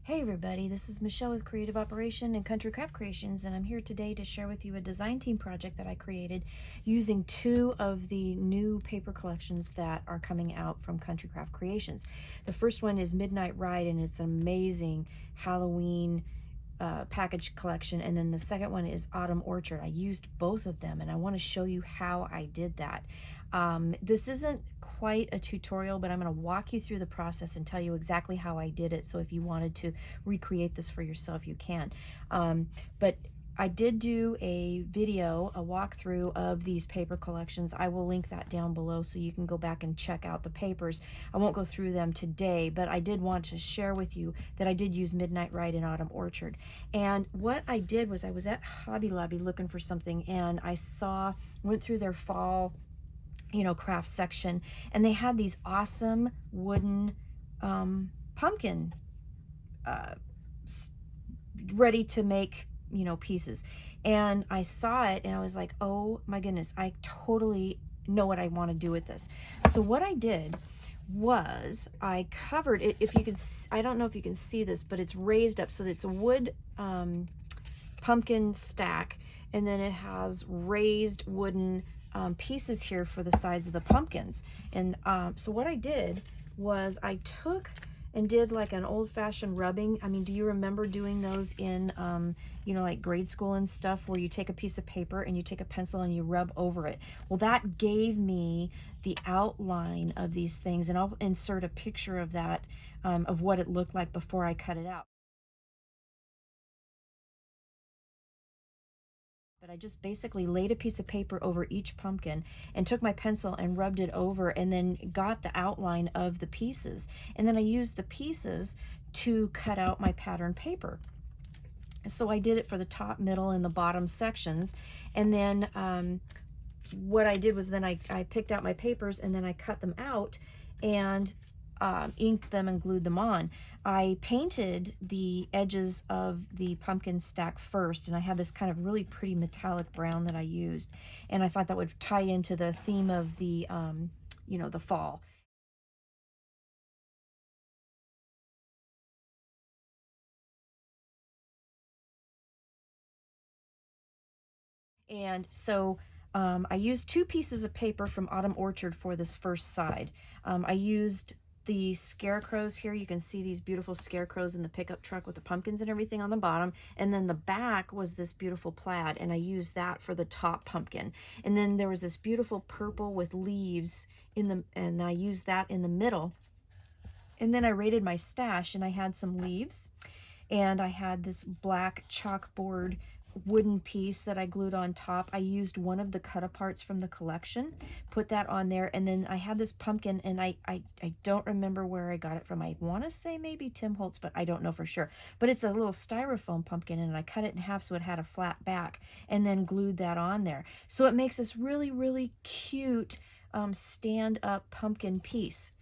Hey everybody, this is Michelle with Creative Operation and Country Craft Creations, and I'm here today to share with you a design team project that I created using two of the new paper collections that are coming out from Country Craft Creations. The first one is Midnight Ride, and it's an amazing Halloween package collection, and then the second one is Autumn Orchard. I used both of them, and I want to show you how I did that. This isn't quite a tutorial, but I'm going to walk you through the process and tell you exactly how I did it, so if you wanted to recreate this for yourself, you can. But I did do a video, a walkthrough of these paper collections. I will link that down below so you can go back and check out the papers. I won't go through them today, but I did want to share with you that I did use Midnight Ride and Autumn Orchard. And what I did was I was at Hobby Lobby looking for something, and I went through their fall, craft section, and they had these awesome wooden pumpkin ready to make pieces, and I saw it and I was like, oh my goodness, I totally know what I want to do with this. So what I did was I covered it. If you can, I don't know if you can see this, but it's raised up so that it's a wood pumpkin stack, and then it has raised wooden pieces here for the sides of the pumpkins. And so what I did was I took and did like an old-fashioned rubbing. I mean, do you remember doing those in like grade school and stuff, where you take a piece of paper and you take a pencil and you rub over it? Well, that gave me the outline of these things, and I'll insert a picture of that, of what it looked like before I cut it out. But I just basically laid a piece of paper over each pumpkin and took my pencil and rubbed it over, and then got the outline of the pieces. And then I used the pieces to cut out my pattern paper. So I did it for the top, middle, and the bottom sections. And then what I did was then I picked out my papers, and then I cut them out and inked them and glued them on. I painted the edges of the pumpkin stack first, and I had this kind of really pretty metallic brown that I used, and I thought that would tie into the theme of the the fall. And so I used two pieces of paper from Autumn Orchard for this first side. I used the scarecrows here. You can see these beautiful scarecrows in the pickup truck with the pumpkins and everything on the bottom. And then the back was this beautiful plaid, and I used that for the top pumpkin. And then there was this beautiful purple with leaves and I used that in the middle. And then I raided my stash, and I had some leaves, and I had this black chalkboard wooden piece that I glued on top. I used one of the cut aparts from the collection, put that on there, and then I had this pumpkin, and I don't remember where I got it from. I want to say maybe Tim Holtz, but I don't know for sure. But it's a little styrofoam pumpkin, and I cut it in half so it had a flat back, and then glued that on there. So it makes this really, really cute stand-up pumpkin piece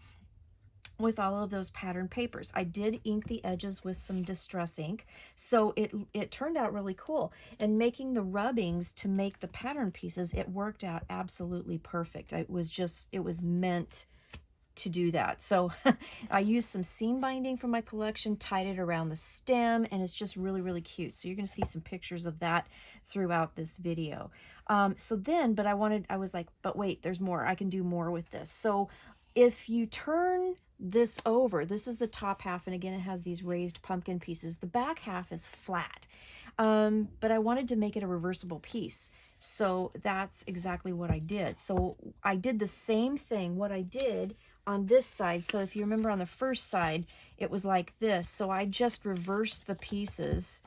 with all of those pattern papers. I did ink the edges with some distress ink, so it turned out really cool. And making the rubbings to make the pattern pieces, it worked out absolutely perfect. It was meant to do that. So I used some seam binding from my collection, tied it around the stem, and it's just really, really cute. So you're going to see some pictures of that throughout this video. But I was like, but wait, there's more. I can do more with this. So if you turn this over, this is the top half, and again it has these raised pumpkin pieces. The back half is flat, but I wanted to make it a reversible piece, so that's exactly what I did. So I did the same thing what I did on this side. So if you remember, on the first side it was like this, so I just reversed the pieces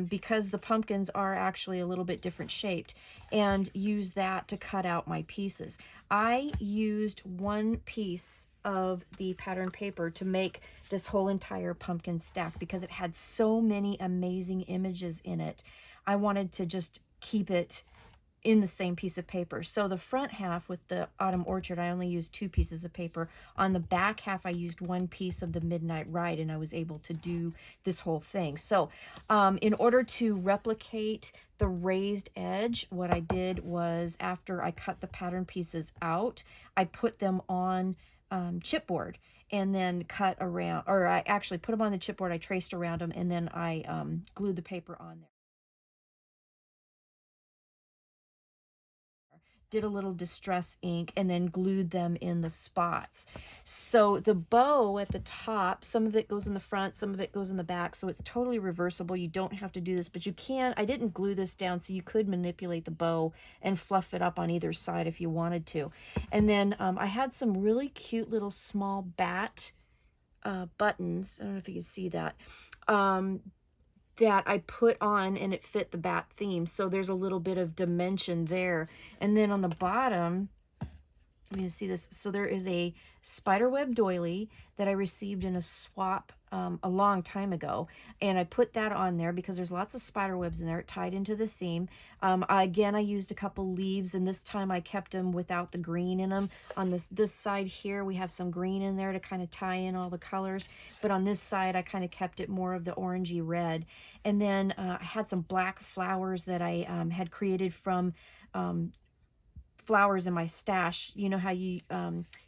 because the pumpkins are actually a little bit different shaped, and use that to cut out my pieces. I used one piece of the pattern paper to make this whole entire pumpkin stack because it had so many amazing images in it. I wanted to just keep it in the same piece of paper. So the front half with the Autumn Orchard, I only used two pieces of paper. On the back half, I used one piece of the Midnight Ride, and I was able to do this whole thing. So in order to replicate the raised edge, what I did was, after I cut the pattern pieces out, I put them on chipboard, and then cut around, or I actually put them on the chipboard, I traced around them, and then I glued the paper on there. Did a little distress ink and then glued them in the spots. So the bow at the top, some of it goes in the front, some of it goes in the back, so it's totally reversible. You don't have to do this, but you can. I didn't glue this down, so you could manipulate the bow and fluff it up on either side if you wanted to. And then I had some really cute little small bat buttons. I don't know if you can see that. That I put on, and it fit the bat theme. So there's a little bit of dimension there. And then on the bottom, let me see this. So there is a spiderweb doily that I received in a swap a long time ago, and I put that on there because there's lots of spider webs in there. It tied into the theme. Again, I used a couple leaves, and this time I kept them without the green in them. On this side here, we have some green in there to kind of tie in all the colors, but on this side, I kind of kept it more of the orangey red. And then I had some black flowers that I had created from flowers in my stash. You know how you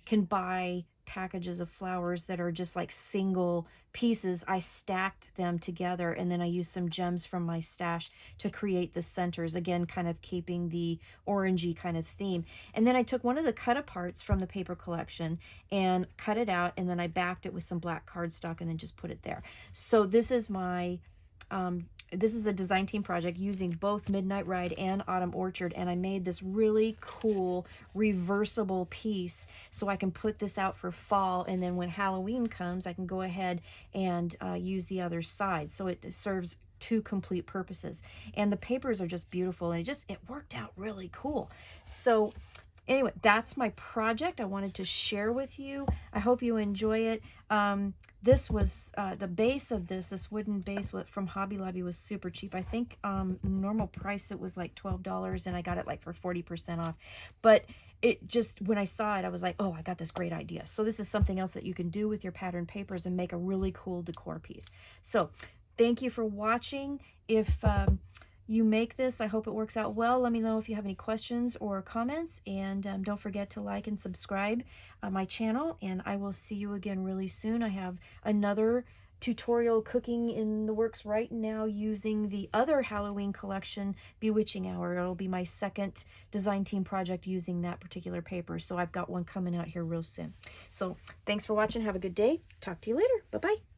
can buy packages of flowers that are just like single pieces. I stacked them together, and then I used some gems from my stash to create the centers, again kind of keeping the orangey kind of theme. And then I took one of the cut aparts from the paper collection and cut it out, and then I backed it with some black cardstock and then just put it there. So this is my this is a design team project using both Midnight Ride and Autumn Orchard, and I made this really cool reversible piece so I can put this out for fall, and then when Halloween comes I can go ahead and use the other side, so it serves two complete purposes. And the papers are just beautiful, and it worked out really cool. So anyway, that's my project I wanted to share with you. I hope you enjoy it. This was the base of this wooden base from Hobby Lobby was super cheap. I think normal price it was like $12, and I got it like for 40% off. But it just, when I saw it, I was like, oh, I got this great idea. So this is something else that you can do with your pattern papers and make a really cool decor piece. So thank you for watching. If you make this, I hope it works out well. Let me know if you have any questions or comments, and don't forget to like and subscribe my channel, and I will see you again really soon. I have another tutorial cooking in the works right now using the other Halloween collection, Bewitching Hour. It'll be my second design team project using that particular paper, so I've got one coming out here real soon. So thanks for watching. Have a good day. Talk to you later. Bye-bye.